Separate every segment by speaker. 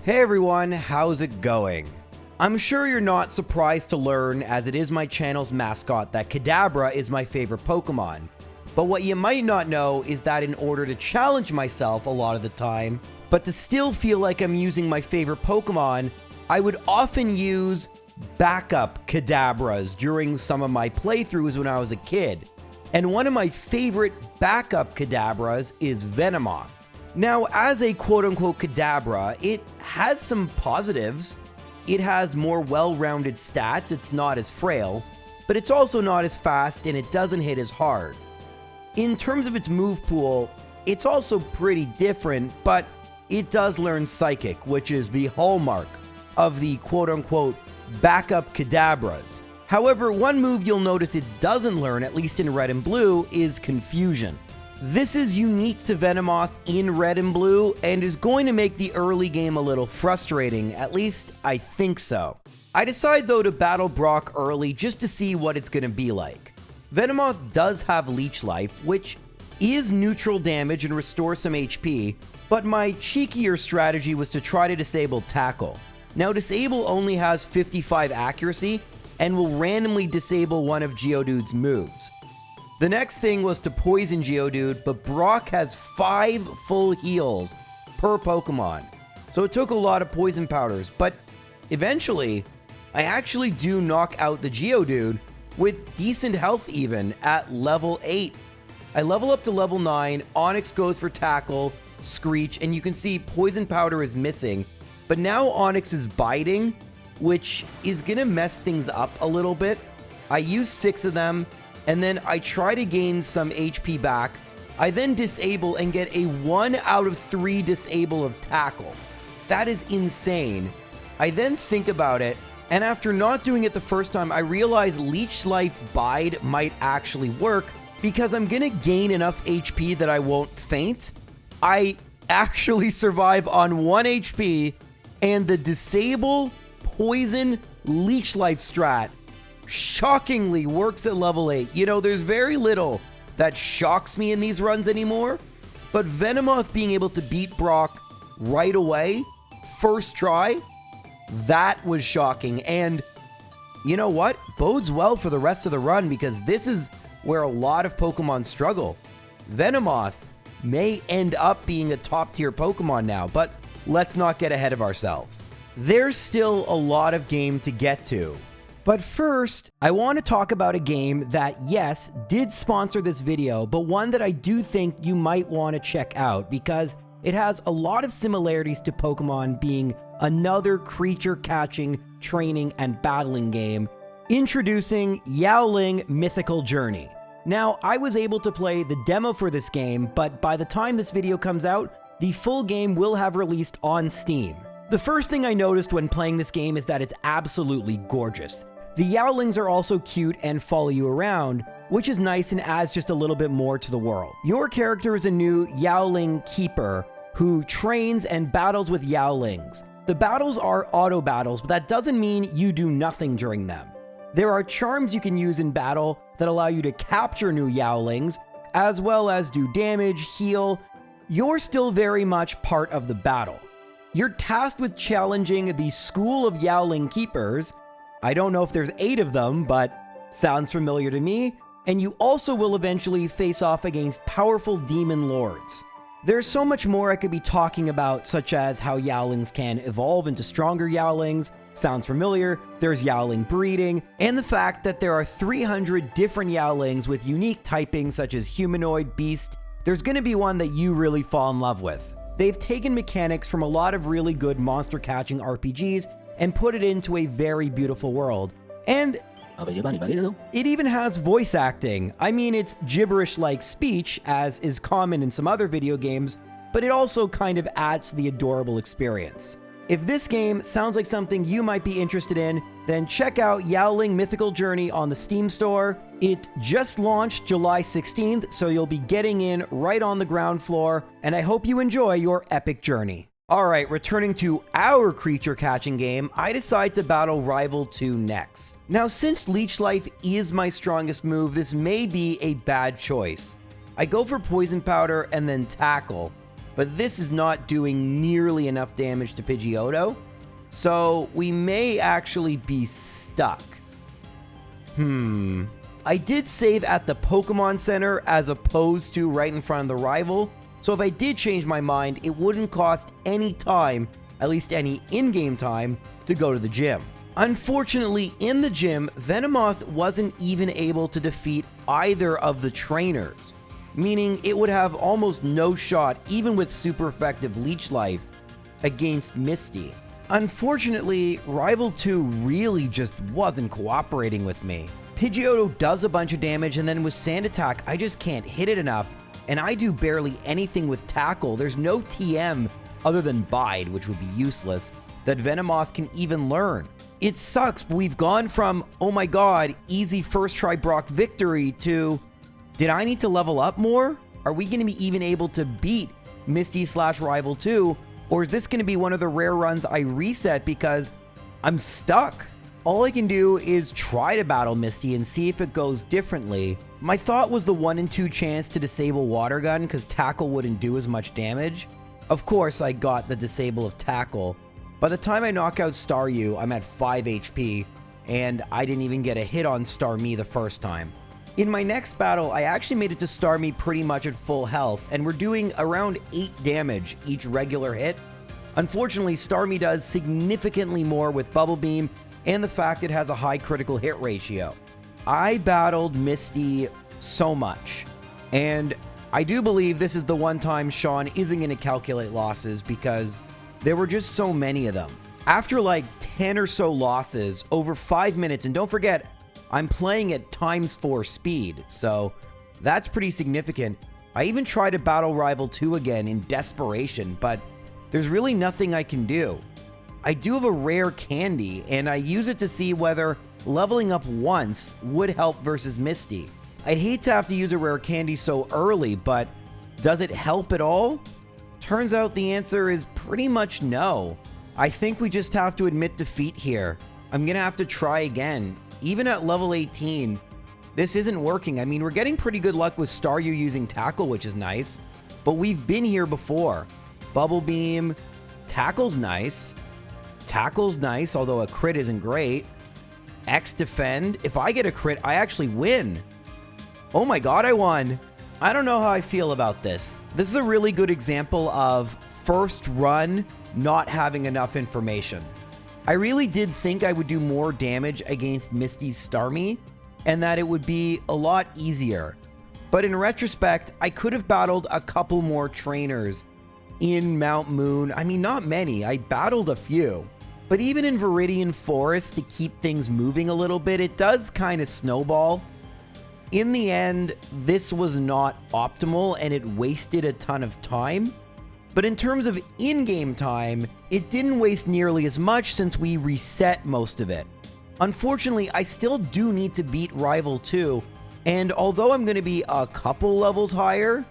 Speaker 1: Hey everyone, how's it going? I'm sure you're not surprised to learn, as it is my channel's mascot, that Kadabra is my favorite Pokemon. But what you might not know is that in order to challenge myself a lot of the time, but to still feel like I'm using my favorite Pokemon, I would often use backup Kadabras during some of my playthroughs when I was a kid. And one of my favorite backup Kadabras is Venomoth. Now, as a quote-unquote Kadabra, it has some positives. It has more well-rounded stats, it's not as frail, but it's also not as fast and it doesn't hit as hard. In terms of its move pool, it's also pretty different, but it does learn Psychic, which is the hallmark of the quote-unquote backup Kadabras. However, one move you'll notice it doesn't learn, at least in Red and Blue, is Confusion. This is unique to Venomoth in Red and Blue and is going to make the early game a little frustrating, at least I think so. I decide though to battle Brock early just to see what it's going to be like. Venomoth does have Leech Life, which is neutral damage and restores some HP, but my cheekier strategy was to try to disable Tackle. Now Disable only has 55 accuracy and will randomly disable one of Geodude's moves. The next thing was to poison Geodude, but Brock has 5 full heals per Pokemon, so it took a lot of poison powders, but eventually, I actually do knock out the Geodude with decent health even at level 8. I level up to level 9, Onix goes for Tackle, Screech, and you can see poison powder is missing, but now Onix is biting, which is gonna mess things up a little bit. I use 6 of them, and then I try to gain some HP back. I then disable and get a 1 out of 3 disable of Tackle. That is insane. I then think about it, and after not doing it the first time, I realize Leech Life Bide might actually work because I'm gonna gain enough HP that I won't faint. I actually survive on 1 HP, and the Disable Poison Leech Life strat shockingly works at level 8. You know, there's very little that shocks me in these runs anymore, but Venomoth being able to beat Brock right away, first try, that was shocking. And you know what? Bodes well for the rest of the run because this is where a lot of Pokemon struggle. Venomoth may end up being a top tier Pokemon now, but let's not get ahead of ourselves. There's still a lot of game to get to. But first, I want to talk about a game that, yes, did sponsor this video, but one that I do think you might want to check out because it has a lot of similarities to Pokemon being another creature catching, training, and battling game. Introducing Yowling Mythical Journey. Now, I was able to play the demo for this game, but by the time this video comes out, the full game will have released on Steam. The first thing I noticed when playing this game is that it's absolutely gorgeous. The Yowlings are also cute and follow you around, which is nice and adds just a little bit more to the world. Your character is a new Yowling Keeper who trains and battles with Yowlings. The battles are auto battles, but that doesn't mean you do nothing during them. There are charms you can use in battle that allow you to capture new Yowlings, as well as do damage, heal. You're still very much part of the battle. You're tasked with challenging the School of Yowling Keepers. I don't know if there's 8 of them, but sounds familiar to me. And you also will eventually face off against powerful demon lords. There's so much more I could be talking about, such as how Yowlings can evolve into stronger Yowlings. Sounds familiar. There's Yowling breeding, and the fact that there are 300 different Yowlings with unique typings such as humanoid, beast. There's going to be one that you really fall in love with. They've taken mechanics from a lot of really good monster catching RPGs and put it into a very beautiful world. And it even has voice acting. I mean, it's gibberish-like speech, as is common in some other video games, but it also kind of adds to the adorable experience. If this game sounds like something you might be interested in, then check out Yowling Mythical Journey on the Steam store. It just launched July 16th, so you'll be getting in right on the ground floor, and I hope you enjoy your epic journey. Alright, returning to our creature catching game, I decide to battle Rival 2 next. Now, since Leech Life is my strongest move, this may be a bad choice. I go for Poison Powder and then Tackle. but this is not doing nearly enough damage to Pidgeotto, so we may actually be stuck. I did save at the Pokemon Center as opposed to right in front of the rival, so if I did change my mind, it wouldn't cost any time, at least any in-game time, to go to the gym. Unfortunately, in the gym, Venomoth wasn't even able to defeat either of the trainers, meaning it would have almost no shot, even with super effective Leech Life, against Misty. Unfortunately, Rival 2 really just wasn't cooperating with me. Pidgeotto does a bunch of damage, and then with Sand Attack, I just can't hit it enough, and I do barely anything with Tackle. There's no TM other than Bide, which would be useless, that Venomoth can even learn. It sucks, but we've gone from, oh my god, easy first try Brock victory to, did I need to level up more? Are we going to be even able to beat Misty/Rival 2? Or is this going to be one of the rare runs I reset because I'm stuck? All I can do is try to battle Misty and see if it goes differently. My thought was the 1 in 2 chance to disable Water Gun because Tackle wouldn't do as much damage. Of course, I got the disable of Tackle. By the time I knock out Staryu, I'm at 5 HP, and I didn't even get a hit on Starmie the first time. In my next battle, I actually made it to Starmie pretty much at full health, and we're doing around 8 damage each regular hit. Unfortunately, Starmie does significantly more with Bubble Beam and the fact it has a high critical hit ratio. I battled Misty so much, and I do believe this is the one time Sean isn't going to calculate losses because there were just so many of them. After like 10 or so losses over 5 minutes, and don't forget, I'm playing at ×4 speed, so that's pretty significant. I even tried to battle Rival 2 again in desperation, but there's really nothing I can do. I do have a rare candy, and I use it to see whether leveling up once would help versus Misty. I'd hate to have to use a rare candy so early, but does it help at all? Turns out the answer is pretty much no. I think we just have to admit defeat here. I'm gonna have to try again. Even at level 18, this isn't working. I mean, we're getting pretty good luck with Staryu using Tackle, which is nice, but we've been here before. Bubble Beam, Tackle's nice. Tackle's nice, although a crit isn't great. X Defend, if I get a crit, I actually win. Oh my god, I won. I don't know how I feel about this. This is a really good example of first run not having enough information. I really did think I would do more damage against Misty's Starmie, and that it would be a lot easier. But in retrospect, I could have battled a couple more trainers in Mount Moon. I mean, not many. I battled a few. But even in Viridian Forest, to keep things moving a little bit, it does kind of snowball. In the end, this was not optimal, and it wasted a ton of time. But in terms of in-game time, it didn't waste nearly as much since we reset most of it. Unfortunately, I still do need to beat Rival 2, and although I'm going to be a couple levels higher,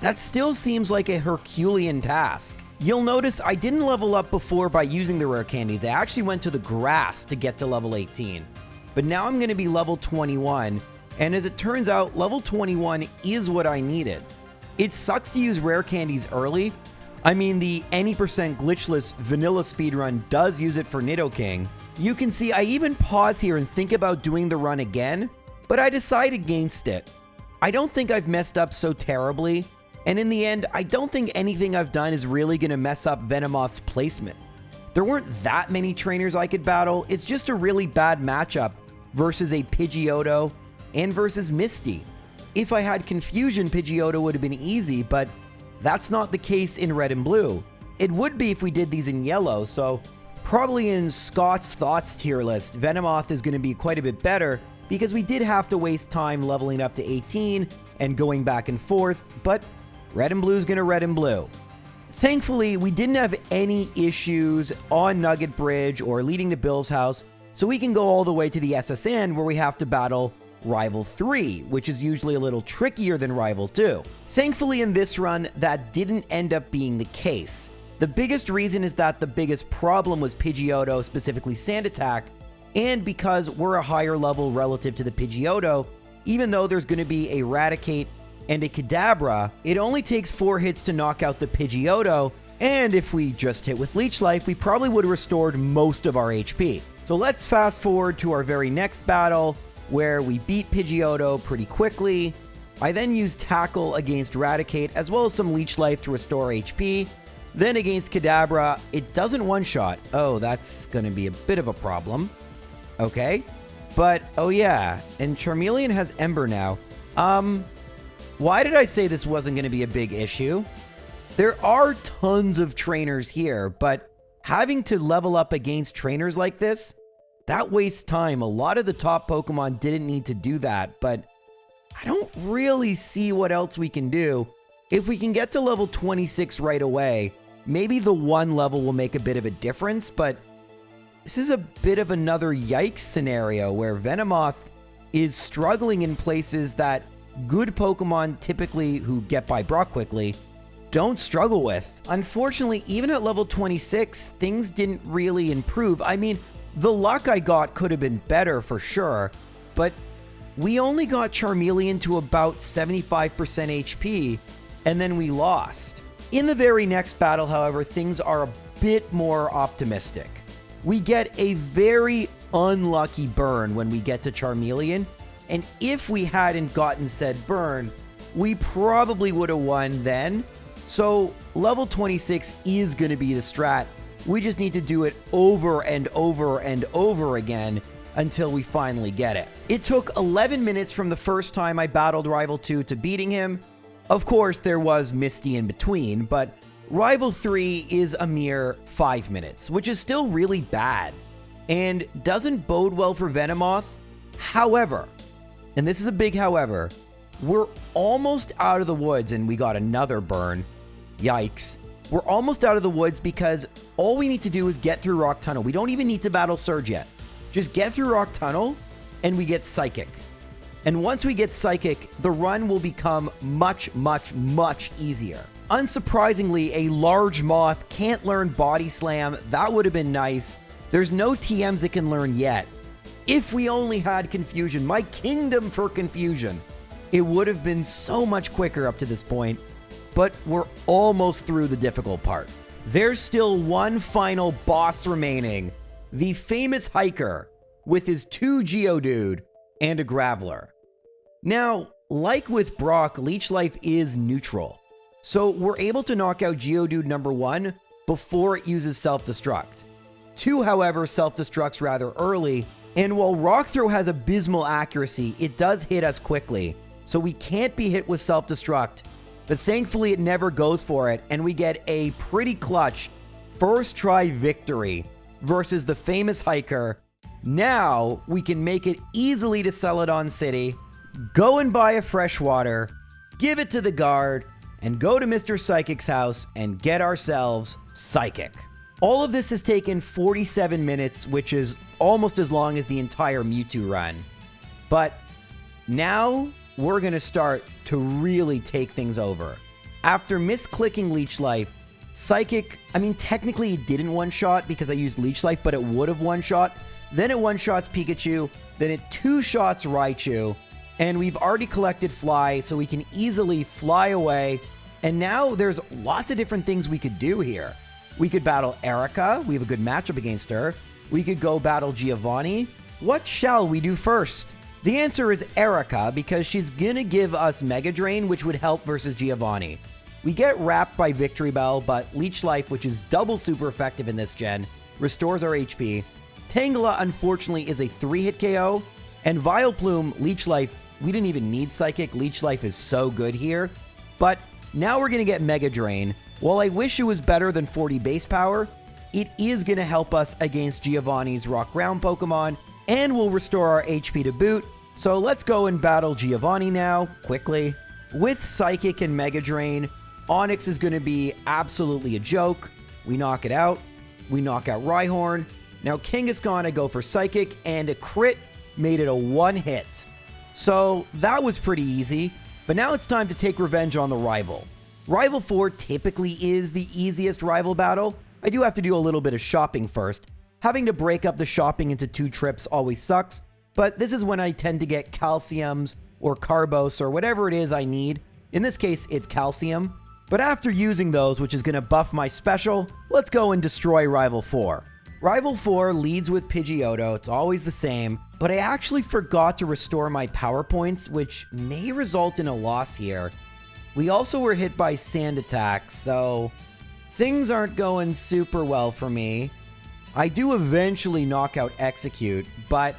Speaker 1: that still seems like a Herculean task. You'll notice I didn't level up before by using the rare candies. I actually went to the grass to get to level 18. But now I'm going to be level 21, and as it turns out, level 21 is what I needed. It sucks to use rare candies early. I mean, the any percent glitchless vanilla speedrun does use it for Nidoking. You can see I even pause here and think about doing the run again, but I decide against it. I don't think I've messed up so terribly, and in the end, I don't think anything I've done is really going to mess up Venomoth's placement. There weren't that many trainers I could battle. It's just a really bad matchup versus a Pidgeotto and versus Misty. If I had Confusion, Pidgeotto would have been easy, but that's not the case in Red and Blue. It would be if we did these in Yellow, so probably in Scott's Thoughts tier list, Venomoth is going to be quite a bit better because we did have to waste time leveling up to 18 and going back and forth, but Red and Blue is going to Red and Blue. Thankfully, we didn't have any issues on Nugget Bridge or leading to Bill's house, so we can go all the way to the SSN where we have to battle Rival 3, which is usually a little trickier than Rival 2. Thankfully, in this run, that didn't end up being the case. The biggest reason is that the biggest problem was Pidgeotto, specifically Sand Attack, and because we're a higher level relative to the Pidgeotto, even though there's going to be Eradicate and a Kadabra, it only takes 4 hits to knock out the Pidgeotto, and if we just hit with Leech Life, we probably would have restored most of our HP. So let's fast forward to our very next battle, where we beat Pidgeotto pretty quickly. I then used Tackle against Raticate, as well as some Leech Life to restore HP. Then against Kadabra, it doesn't one-shot. Oh, that's going to be a bit of a problem. Okay. But, oh yeah, and Charmeleon has Ember now. Why did I say this wasn't going to be a big issue? There are tons of trainers here, but having to level up against trainers like this, that wastes time. A lot of the top Pokemon didn't need to do that, but I don't really see what else we can do. If we can get to level 26 right away, maybe the 1 level will make a bit of a difference, but this is a bit of another yikes scenario where Venomoth is struggling in places that good Pokemon typically who get by Brock quickly don't struggle with. Unfortunately, even at level 26, things didn't really improve. I mean, the luck I got could have been better for sure, but we only got Charmeleon to about 75% HP, and then we lost. In the very next battle, however, things are a bit more optimistic. We get a very unlucky burn when we get to Charmeleon, and if we hadn't gotten said burn, we probably would have won then. So level 26 is going to be the strat. We just need to do it over and over and over again until we finally get it. It took 11 minutes from the first time I battled Rival 2 to beating him. Of course, there was Misty in between, but Rival 3 is a mere 5 minutes, which is still really bad and doesn't bode well for Venomoth. However, and this is a big however, we're almost out of the woods and we got another burn. Yikes. We're almost out of the woods because all we need to do is get through Rock Tunnel. We don't even need to battle Surge yet. Just get through Rock Tunnel and we get Psychic. And once we get Psychic, the run will become much, much, much easier. Unsurprisingly, a large moth can't learn Body Slam. That would have been nice. There's no TMs it can learn yet. If we only had Confusion, my kingdom for Confusion, it would have been so much quicker up to this point. But we're almost through the difficult part. There's still one final boss remaining. The famous Hiker with his 2 Geodude and a Graveler. Now, like with Brock, Leech Life is neutral. So we're able to knock out Geodude number 1 before it uses Self-Destruct. 2, however, self-destructs rather early, and while Rock Throw has abysmal accuracy, it does hit us quickly, so we can't be hit with Self-Destruct, but thankfully it never goes for it, and we get a pretty clutch first try victory versus the famous Hiker. Now we can make it easily to Celadon City, go and buy a freshwater, give it to the guard, and go to Mr. Psychic's house and get ourselves Psychic. All of this has taken 47 minutes, which is almost as long as the entire Mewtwo run. But now we're going to start to really take things over. After misclicking Leech Life, Psychic, I mean, technically it didn't one-shot because I used Leech Life, but it would have one-shot. Then it one-shots Pikachu, then it 2-shots Raichu, and we've already collected Fly, so we can easily fly away. And now there's lots of different things we could do here. We could battle Erica. We have a good matchup against her. We could go battle Giovanni. What shall we do first? The answer is Erica, because she's gonna give us Mega Drain, which would help versus Giovanni. We get wrapped by Victory Bell, but Leech Life, which is double super effective in this gen, restores our HP. Tangela, unfortunately, is a 3-hit KO. And Vileplume, Leech Life, we didn't even need Psychic. Leech Life is so good here. But now we're gonna get Mega Drain. While I wish it was better than 40 base power, it is going to help us against Giovanni's Rock Ground Pokemon, and will restore our HP to boot. So let's go and battle Giovanni now, quickly. With Psychic and Mega Drain, Onix is going to be absolutely a joke. We knock it out. We knock out Rhyhorn. Now Kangaskhan, I go for Psychic, and a crit made it a 1-hit. So that was pretty easy, but now it's time to take revenge on the rival. Rival 4 typically is the easiest rival battle. I do have to do a little bit of shopping first. Having to break up the shopping into 2 trips always sucks, but this is when I tend to get calciums or carbos or whatever it is I need. In this case, it's calcium. But after using those, which is going to buff my special, let's go and destroy Rival 4. Rival 4 leads with Pidgeotto, it's always the same, but I actually forgot to restore my power points, which may result in a loss here. We also were hit by Sand Attack, so things aren't going super well for me. I do eventually knock out Execute, but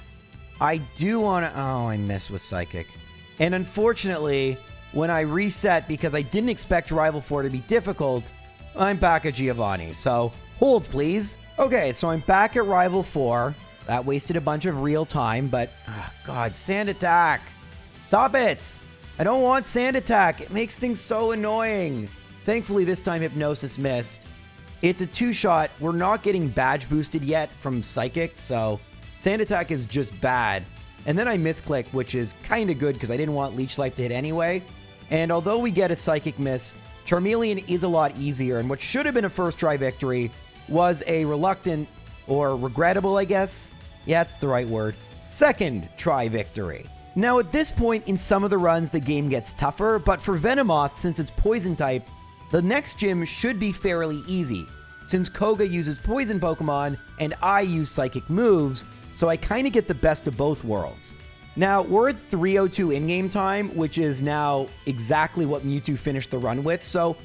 Speaker 1: I do want to... Oh, I missed with Psychic. And unfortunately, when I reset, because I didn't expect Rival 4 to be difficult, I'm back at Giovanni, so hold please. Okay, so I'm back at Rival 4. That wasted a bunch of real time, but... Oh, God, Sand Attack! Stop it! I don't want Sand Attack. It makes things so annoying. Thankfully, this time Hypnosis missed. It's a 2-shot. We're not getting badge boosted yet from Psychic, so Sand Attack is just bad. And then I misclick, which is kind of good because I didn't want Leech Life to hit anyway. And although we get a Psychic miss, Charmeleon is a lot easier, and what should have been a first try victory was a reluctant, or regrettable, I guess. Yeah, that's the right word. Second try victory. Now at this point in some of the runs, the game gets tougher, but for Venomoth, since it's Poison type, the next gym should be fairly easy, since Koga uses Poison Pokemon and I use Psychic moves, so I kind of get the best of both worlds. Now, we're at 3:02 in-game time, which is now exactly what Mewtwo finished the run with, so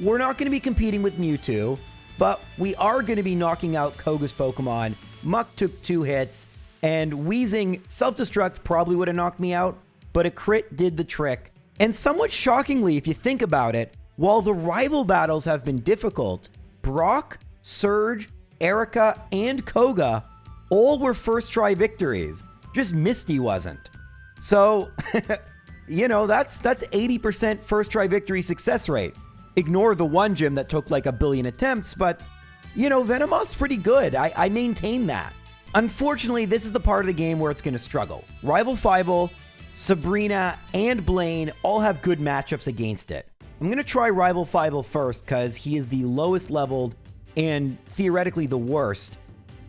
Speaker 1: we're not going to be competing with Mewtwo, but we are going to be knocking out Koga's Pokemon. Muck took 2 hits, and Weezing Self-Destruct probably would have knocked me out, but a crit did the trick. And somewhat shockingly, if you think about it, while the rival battles have been difficult, Brock, Surge, Erica, and Koga all were first try victories. Just Misty wasn't. So, you know, that's 80% first try victory success rate. Ignore the one gym that took like a billion attempts, but, you know, Venomoth's pretty good. I maintain that. Unfortunately, this is the part of the game where it's going to struggle. Rival Fivel, Sabrina, and Blaine all have good matchups against it. I'm going to try Rival Fivel first because he is the lowest leveled and theoretically the worst.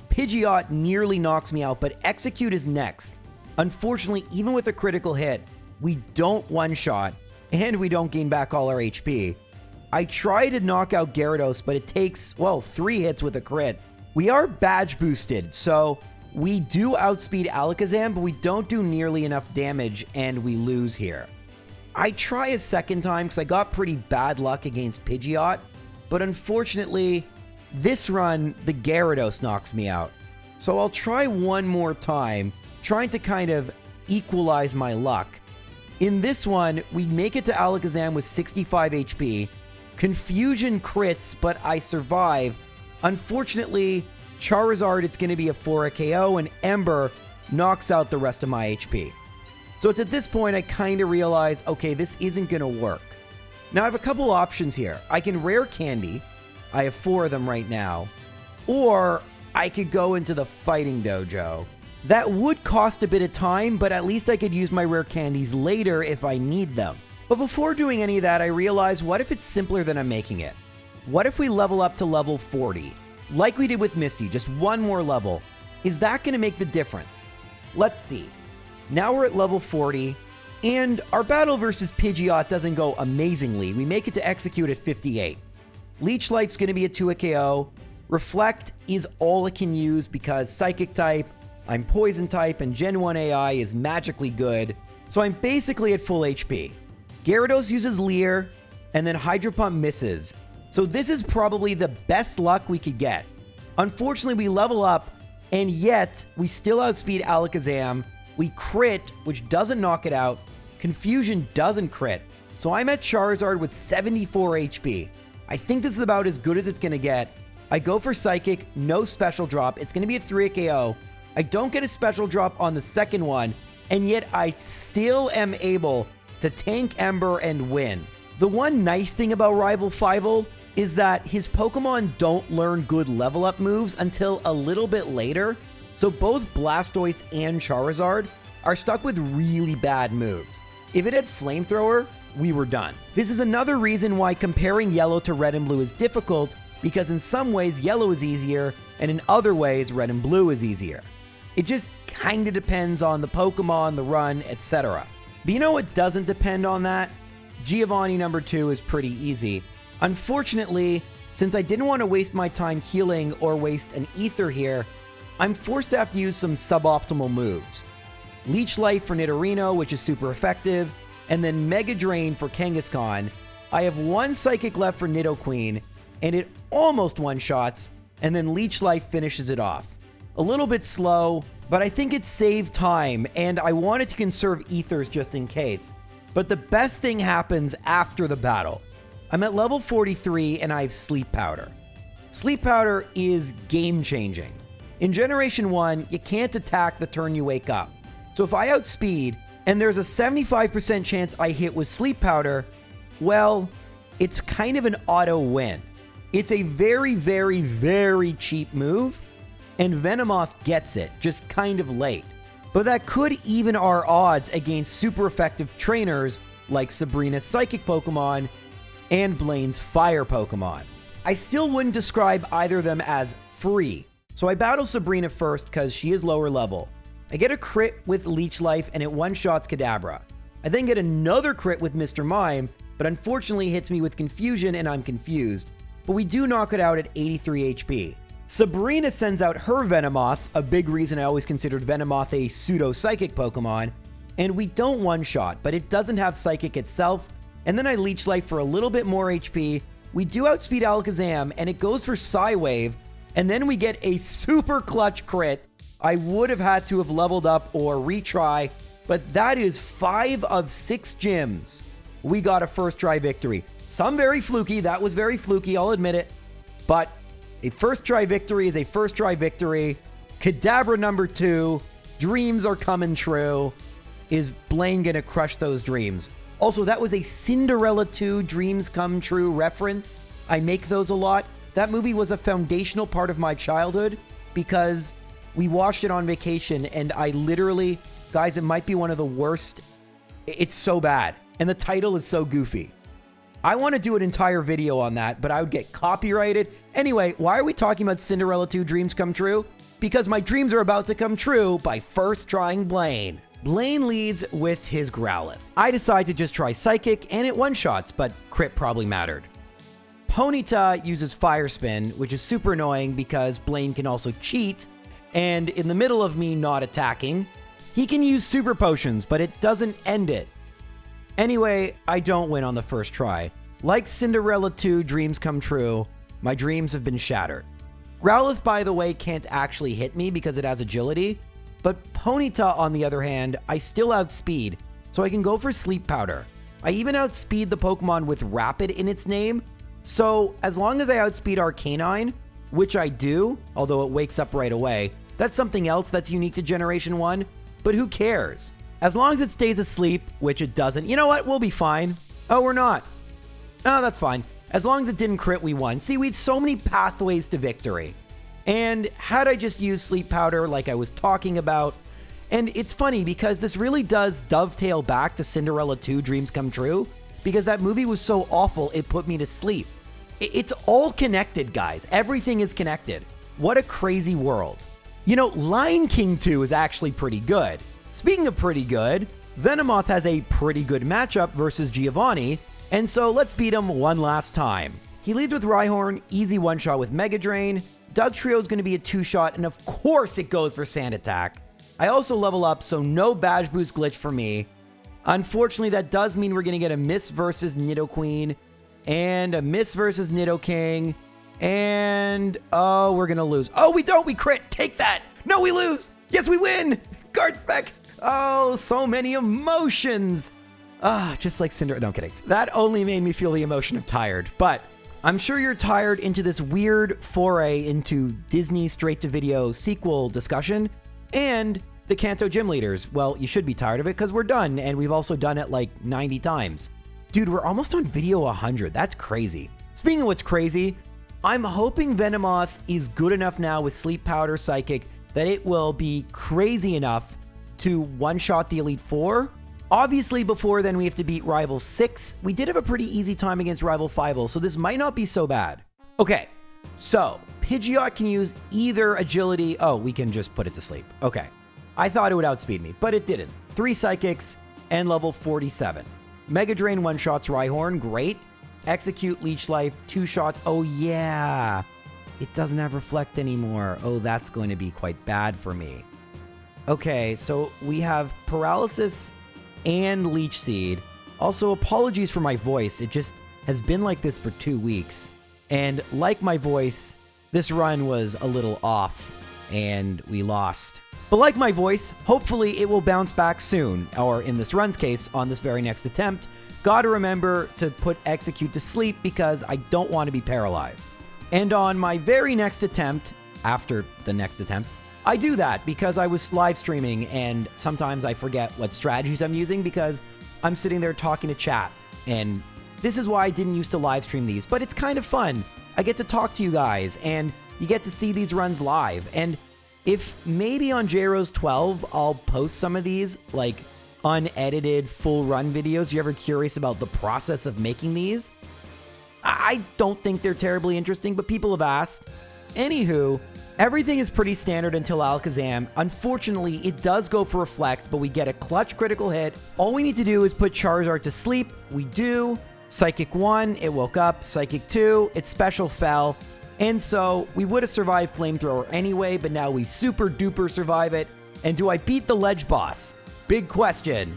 Speaker 1: Pidgeot nearly knocks me out, but Execute is next. Unfortunately, even with a critical hit, we don't one-shot, and we don't gain back all our HP. I try to knock out Gyarados, but it takes, well, 3 hits with a crit. We are badge boosted, so we do outspeed Alakazam, but we don't do nearly enough damage, and we lose here. I try a second time because I got pretty bad luck against Pidgeot, but unfortunately, this run, the Gyarados knocks me out. So I'll try one more time, trying to kind of equalize my luck. In this one, we make it to Alakazam with 65 HP. Confusion crits, but I survive. Unfortunately, Charizard, it's going to be a 4 KO, and Ember knocks out the rest of my HP. So it's at this point I kind of realize, okay, this isn't going to work. Now I have a couple options here. I can rare candy. I have 4 of them right now. Or I could go into the fighting dojo. That would cost a bit of time, but at least I could use my rare candies later if I need them. But before doing any of that, I realized, what if it's simpler than I'm making it? What if we level up to level 40? Like we did with Misty, just one more level. Is that going to make the difference? Let's see. Now we're at level 40, and our battle versus Pidgeot doesn't go amazingly. We make it to Execute at 58. Leech Life's going to be a 2 KO. Reflect is all it can use because Psychic type, I'm Poison type, and Gen 1 AI is magically good, so I'm basically at full HP. Gyarados uses Leer, and then Hydro Pump misses. So this is probably the best luck we could get. Unfortunately, we level up, and yet we still outspeed Alakazam. We crit, which doesn't knock it out. Confusion doesn't crit. So I'm at Charizard with 74 HP. I think this is about as good as it's going to get. I go for Psychic, no special drop. It's going to be a 3 KO. I don't get a special drop on the second one, and yet I still am able to tank Ember and win. The one nice thing about Rival Fivel is that his Pokemon don't learn good level up moves until a little bit later, so both Blastoise and Charizard are stuck with really bad moves. If it had Flamethrower, we were done. This is another reason why comparing Yellow to Red and Blue is difficult, because in some ways Yellow is easier, and in other ways Red and Blue is easier. It just kinda depends on the Pokemon, the run, etc. But you know what doesn't depend on that? Giovanni number 2 is pretty easy. Unfortunately, since I didn't want to waste my time healing or waste an ether here, I'm forced to have to use some suboptimal moves. Leech Life for Nidorino, which is super effective, and then Mega Drain for Kangaskhan. I have 1 Psychic left for Nidoqueen, and it almost one-shots, and then Leech Life finishes it off. A little bit slow, but I think it saved time, and I wanted to conserve ethers just in case. But the best thing happens after the battle. I'm at level 43, and I have Sleep Powder. Sleep Powder is game-changing. In Generation 1, you can't attack the turn you wake up. So if I outspeed, and there's a 75% chance I hit with Sleep Powder, well, it's kind of an auto win. It's a very, very, very cheap move, and Venomoth gets it, just kind of late. But that could even our odds against super effective trainers like Sabrina's Psychic Pokemon and Blaine's Fire Pokemon. I still wouldn't describe either of them as free, so I battle Sabrina first because she is lower level. I get a crit with Leech Life and it one-shots Kadabra. I then get another crit with Mr. Mime, but unfortunately hits me with Confusion and I'm confused. But we do knock it out at 83 HP. Sabrina sends out her Venomoth, a big reason I always considered Venomoth a pseudo-psychic Pokemon, and we don't one-shot, but it doesn't have Psychic itself, and then I Leech Life for a little bit more HP. We do outspeed Alakazam, and it goes for Psy-Wave, and then we get a super clutch crit. I would have had to have leveled up or retry, but that is 5 of 6 gyms. We got a first try victory. Some very fluky, that was very fluky, I'll admit it, but a first try victory is a first try victory. Kadabra number 2, dreams are coming true. Is Blaine gonna crush those dreams? Also, that was a Cinderella 2 Dreams Come True reference. I make those a lot. That movie was a foundational part of my childhood because we watched it on vacation and I literally, guys, it might be one of the worst. It's so bad. And the title is so goofy. I want to do an entire video on that, but I would get copyrighted. Anyway, why are we talking about Cinderella 2 Dreams Come True? Because my dreams are about to come true by first trying Blaine. Blaine leads with his Growlithe. I decide to just try Psychic, and it one-shots, but crit probably mattered. Ponyta uses Fire Spin, which is super annoying because Blaine can also cheat, and in the middle of me not attacking, he can use Super Potions, but it doesn't end it. Anyway, I don't win on the first try. Like Cinderella 2 Dreams Come True, my dreams have been shattered. Growlithe, by the way, can't actually hit me because it has agility, but Ponyta, on the other hand, I still outspeed, so I can go for Sleep Powder. I even outspeed the Pokemon with Rapid in its name, so as long as I outspeed Arcanine, which I do, although it wakes up right away, that's something else that's unique to Generation 1, but who cares? As long as it stays asleep, which it doesn't, you know what? We'll be fine. Oh, we're not. Oh, that's fine. As long as it didn't crit, we won. See, we had so many pathways to victory. And had I just used Sleep Powder like I was talking about, and it's funny because this really does dovetail back to Cinderella 2 Dreams Come True, because that movie was so awful, it put me to sleep. It's all connected, guys. Everything is connected. What a crazy world. You know, Lion King 2 is actually pretty good. Speaking of pretty good, Venomoth has a pretty good matchup versus Giovanni, and so let's beat him one last time. He leads with Rhyhorn, easy one-shot with Mega Drain. Dugtrio is going to be a 2-shot, and of course it goes for Sand Attack. I also level up, so no Badge Boost glitch for me. Unfortunately, that does mean we're going to get a miss versus Nidoqueen, and a miss versus Nidoking, and oh, we're going to lose. Oh, we don't! We crit! Take that! No, we lose! Yes, we win! Guard Spec! Oh, so many emotions! Just like Cinder... No, I'm kidding. That only made me feel the emotion of tired, but I'm sure you're tired into this weird foray into Disney straight-to-video sequel discussion and the Kanto Gym Leaders. Well, you should be tired of it because we're done, and we've also done it like 90 times. Dude, we're almost on video 100. That's crazy. Speaking of what's crazy, I'm hoping Venomoth is good enough now with Sleep Powder Psychic that it will be crazy enough to one-shot the Elite Four. Obviously, before then, we have to beat Rival 6. We did have a pretty easy time against Rival 5, so this might not be so bad. Okay, so Pidgeot can use either Agility... Oh, we can just put it to sleep. Okay. I thought it would outspeed me, but it didn't. 3 Psychics and level 47. Mega Drain one-shots Rhyhorn, great. Execute Leech Life, 2 shots. Oh yeah, it doesn't have Reflect anymore. Oh, that's going to be quite bad for me. Okay, so we have Paralysis and Leech Seed. Also, apologies for my voice. It just has been like this for 2 weeks. And like my voice, this run was a little off and we lost. But like my voice, hopefully it will bounce back soon, or in this run's case, on this very next attempt. Gotta remember to put Execute to sleep because I don't want to be paralyzed. And on my very next attempt, after the next attempt, I do that because I was live streaming and sometimes I forget what strategies I'm using because I'm sitting there talking to chat. And this is why I didn't used to live stream these, but it's kind of fun. I get to talk to you guys and you get to see these runs live. And if maybe on JRose 12, I'll post some of these like unedited full run videos. You ever curious about the process of making these? I don't think they're terribly interesting, but people have asked. Anywho, everything is pretty standard until Alakazam. Unfortunately, it does go for Reflect, but we get a clutch critical hit. All we need to do is put Charizard to sleep. We do. Psychic 1, it woke up. Psychic 2, its special fell. And so we would have survived Flamethrower anyway, but now we super duper survive it. And do I beat the ledge boss? Big question.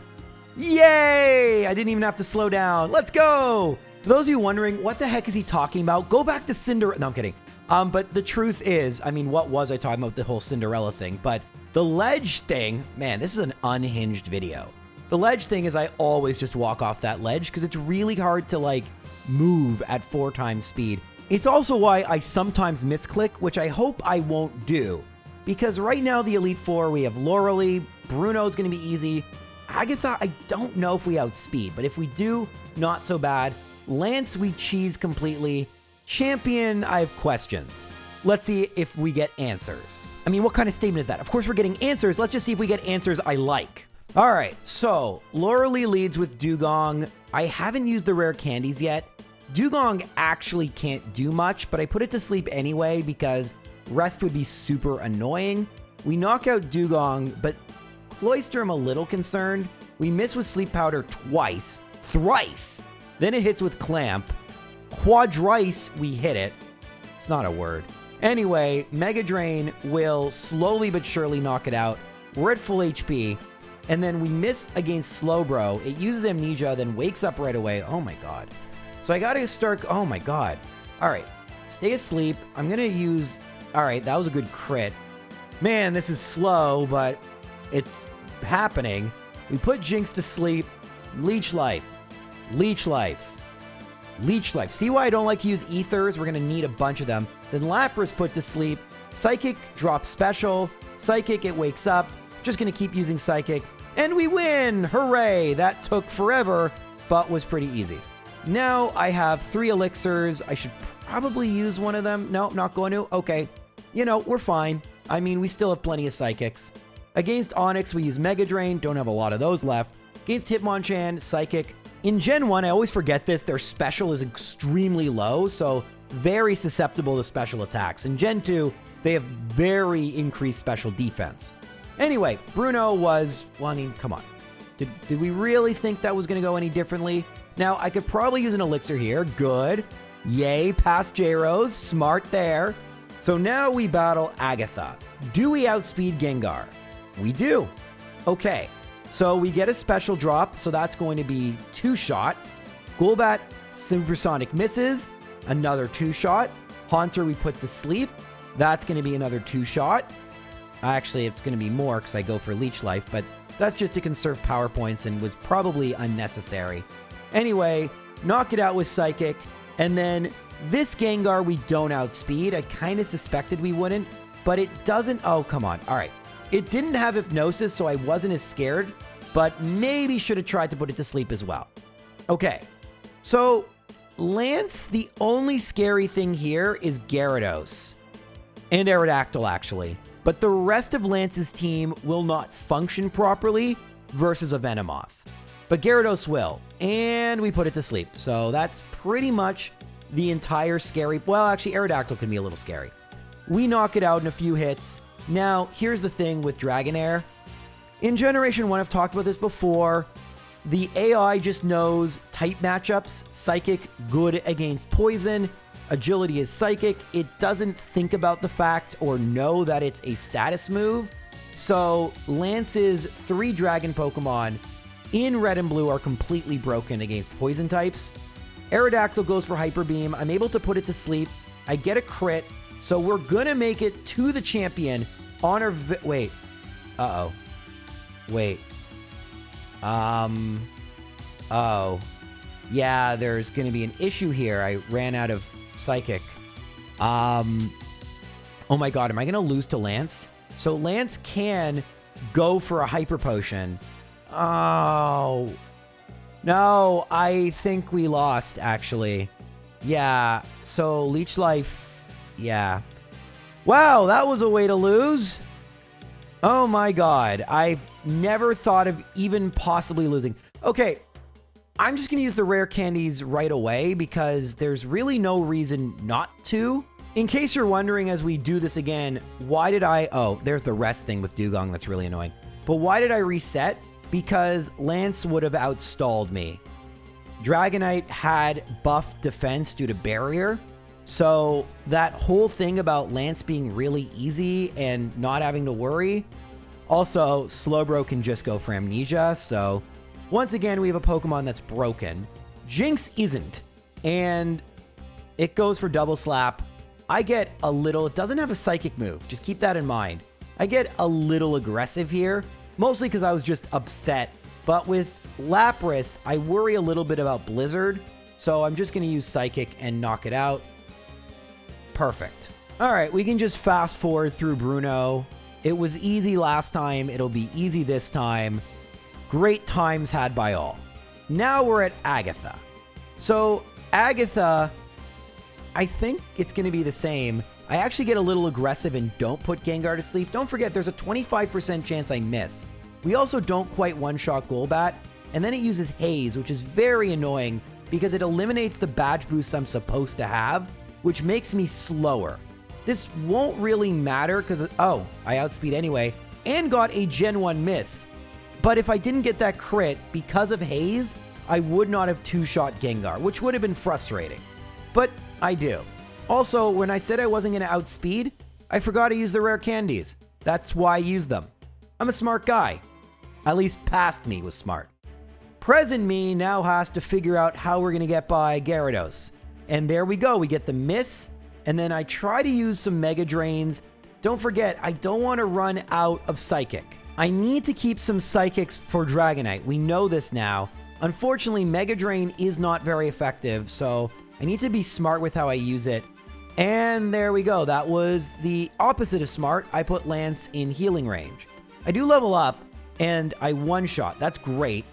Speaker 1: Yay! I didn't even have to slow down. Let's go! For those of you wondering, what the heck is he talking about? Go back to Cinderella. No, I'm kidding. But the truth is, I mean, what was I talking about, the whole Cinderella thing? But the ledge thing, man, this is an unhinged video. The ledge thing is I always just walk off that ledge because it's really hard to, like, move at 4 times speed. It's also why I sometimes misclick, which I hope I won't do. Because right now, the Elite Four, we have Lorelie, Bruno's going to be easy. Agatha, I don't know if we outspeed, but if we do, not so bad. Lance, we cheese completely. Champion, I have questions. Let's see if we get answers. I mean, what kind of statement is that? Of course we're getting answers. Let's just see if we get answers I like. All right, so Lorelie leads with Dugong. I haven't used the rare candies yet. Dugong actually can't do much, but I put it to sleep anyway because rest would be super annoying. We knock out Dugong, but Cloyster, I'm a little concerned. We miss with Sleep Powder twice, thrice. Then it hits with Clamp. Quadrice, we hit it. It's not a word. Anyway, Mega Drain will slowly but surely knock it out. We're at full HP. And then we miss against Slowbro. It uses Amnesia, then wakes up right away. Oh my god. So I gotta start... Oh my god. Alright. Stay asleep. I'm gonna use... Alright, that was a good crit. Man, this is slow, but it's happening. We put Jinx to sleep. Leech Life. Leech Life. Leech Life. See why I don't like to use Ethers? We're gonna need a bunch of them. Then Lapras put to sleep. Psychic drops special. Psychic, it wakes up. Just gonna keep using Psychic. And we win! Hooray! That took forever, but was pretty easy. Now I have 3 elixirs. I should probably use one of them. No, not going to. Okay. You know, we're fine. I mean, we still have plenty of Psychics. Against Onix, we use Mega Drain. Don't have a lot of those left. Against Hitmonchan, Psychic. In Gen 1, I always forget this. Their special is extremely low, so very susceptible to special attacks. In Gen 2, they have very increased special defense. Anyway, Bruno was... Well, I mean, come on. Did we really think that was going to go any differently? Now, I could probably use an elixir here. Good. Yay, past J-Rose. Smart there. So now we battle Agatha. Do we outspeed Gengar? We do. Okay. So we get a special drop, so that's going to be 2-shot. Golbat, Supersonic misses. Another 2-shot. Haunter we put to sleep. That's going to be another 2-shot. Actually, it's going to be more because I go for Leech Life, but that's just to conserve power points and was probably unnecessary. Anyway, knock it out with Psychic. And then this Gengar we don't outspeed. I kind of suspected we wouldn't, but it doesn't... Oh, come on. All right. It didn't have Hypnosis, so I wasn't as scared, but maybe should have tried to put it to sleep as well. Okay. So, Lance, the only scary thing here is Gyarados. And Aerodactyl, actually. But the rest of Lance's team will not function properly versus a Venomoth. But Gyarados will. And we put it to sleep. So that's pretty much the entire scary... Well, actually, Aerodactyl can be a little scary. We knock it out in a few hits. Now, here's the thing with Dragonair. In Generation 1, I've talked about this before. the AI just knows type matchups. Psychic, good against poison. Agility is psychic. It doesn't think about the fact or know that it's a status move. So Lance's 3 dragon Pokemon in red and blue are completely broken against poison types. Aerodactyl goes for Hyper Beam. I'm able to put it to sleep. I get a crit. So we're going to make it to the champion on our... Wait. Uh-oh. Wait. Oh. Yeah, there's going to be an issue here. I ran out of Psychic. Oh my god, am I going to lose to Lance? So Lance can go for a Hyper Potion. Oh. No, I think we lost, actually. Yeah, so Leech Life, yeah. Wow, that was a way to lose. Oh my god, I've never thought of even possibly losing. Okay, I'm just going to use the rare candies right away because there's really no reason not to. In case you're wondering as we do this again, why did I... Oh, there's the rest thing with Dugong that's really annoying. But why did I reset? Because Lance would have outstalled me. Dragonite had buff defense due to barrier. So that whole thing about Lance being really easy and not having to worry. Also, Slowbro can just go for Amnesia. So once again, we have a Pokemon that's broken. Jinx isn't. And it goes for Double Slap. I get a little... It doesn't have a Psychic move. Just keep that in mind. I get a little aggressive here. Mostly because I was just upset. But with Lapras, I worry a little bit about Blizzard. So I'm just going to use Psychic and knock it out. Perfect. All right, we can just fast forward through Bruno. It was easy last time. It'll be easy this time. Great times had by all. Now we're at Agatha. So Agatha, I think it's going to be the same. I actually get a little aggressive and don't put Gengar to sleep. Don't forget, there's a 25% chance I miss. We also don't quite one-shot Golbat, and then it uses Haze, which is very annoying because it eliminates the badge boosts I'm supposed to have, which makes me slower. This won't really matter because, oh, I outspeed anyway, and got a Gen 1 miss. But if I didn't get that crit because of Haze, I would not have two-shot Gengar, which would have been frustrating. But I do. Also, when I said I wasn't going to outspeed, I forgot to use the rare candies. That's why I used them. I'm a smart guy. At least past me was smart. Present me now has to figure out how we're going to get by Gyarados. And there we go. We get the miss. And then I try to use some Mega Drains. Don't forget, I don't want to run out of Psychic. I need to keep some Psychics for Dragonite. We know this now. Unfortunately, Mega Drain is not very effective, so I need to be smart with how I use it. And there we go. That was the opposite of smart. I put Lance in healing range. I do level up, and I one-shot. That's great.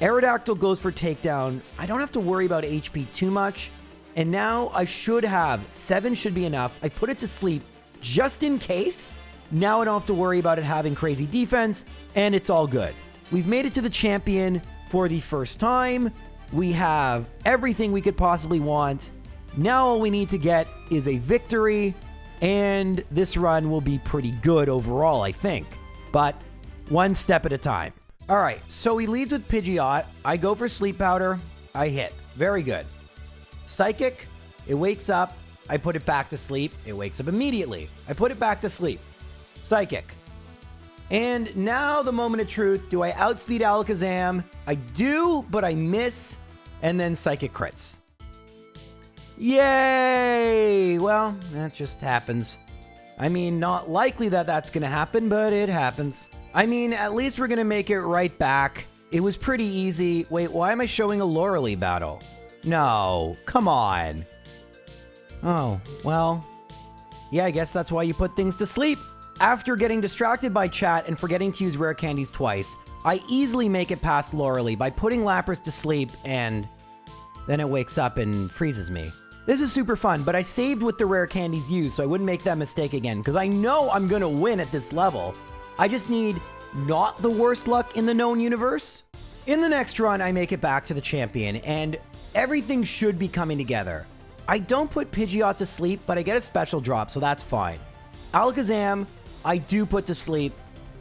Speaker 1: Aerodactyl goes for takedown. I don't have to worry about HP too much. And now I should have 7 should be enough. I put it to sleep just in case. Now I don't have to worry about it having crazy defense, and it's all good. We've made it to the champion for the first time. We have everything we could possibly want. Now all we need to get is a victory, and this run will be pretty good overall, I think. But one step at a time. All right, so he leads with Pidgeot. I go for Sleep Powder. I hit. Very good. Psychic, it wakes up. I put it back to sleep. It wakes up immediately. I put it back to sleep. Psychic. And now the moment of truth. Do I outspeed Alakazam? I do, but I miss. And then Psychic crits. Yay! Well, that just happens. I mean, not likely that that's going to happen, but it happens. I mean, at least we're going to make it right back. It was pretty easy. Wait, why am I showing a Lorelee battle? No, come on. Oh, well, yeah, I guess that's why you put things to sleep. After getting distracted by chat and forgetting to use rare candies twice, I easily make it past Lorelee by putting Lapras to sleep, and then it wakes up and freezes me. This is super fun, but I saved with the rare candies used so I wouldn't make that mistake again, because I know I'm going to win at this level. I just need not the worst luck in the known universe. In the next run, I make it back to the champion, and everything should be coming together. I don't put Pidgeot to sleep, but I get a special drop, so that's fine. Alakazam, I do put to sleep,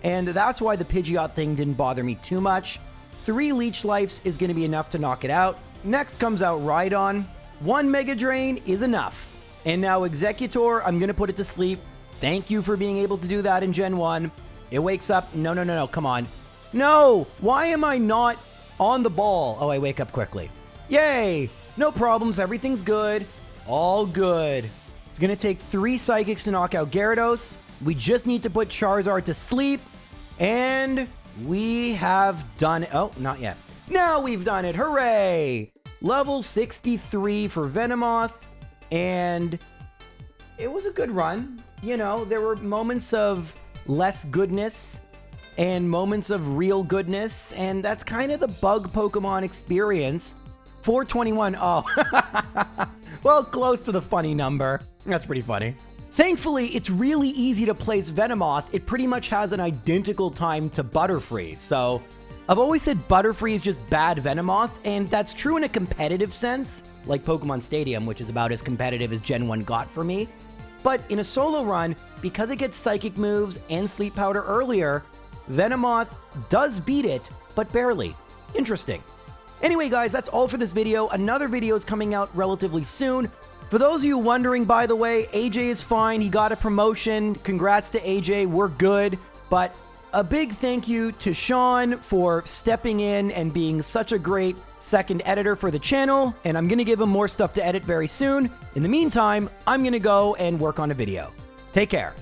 Speaker 1: and that's why the Pidgeot thing didn't bother me too much. 3 Leech Lives is going to be enough to knock it out. Next comes out Rhydon. 1 Mega Drain is enough. And now Executor, I'm going to put it to sleep. Thank you for being able to do that in Gen 1. It wakes up. No, come on. No! Why am I not on the ball? Oh, I wake up quickly. Yay! No problems. Everything's good. All good. It's going to take 3 Psychics to knock out Gyarados. We just need to put Charizard to sleep. And we have done it. Oh, not yet. Now we've done it. Hooray! Level 63 for Venomoth. And it was a good run. You know, there were moments of less goodness and moments of real goodness. And that's kind of the bug Pokemon experience. 421. Oh, well, close to the funny number. That's pretty funny. Thankfully, it's really easy to place Venomoth. It pretty much has an identical time to Butterfree. So I've always said Butterfree is just bad Venomoth, and that's true in a competitive sense, like Pokemon Stadium, which is about as competitive as Gen 1 got for me. But in a solo run, because it gets Psychic moves and Sleep Powder earlier, Venomoth does beat it, but barely. Interesting. Anyway, guys, that's all for this video. Another video is coming out relatively soon. For those of you wondering, by the way, AJ is fine. He got a promotion. Congrats to AJ. We're good. But a big thank you to Sean for stepping in and being such a great second editor for the channel. And I'm going to give him more stuff to edit very soon. In the meantime, I'm going to go and work on a video. Take care.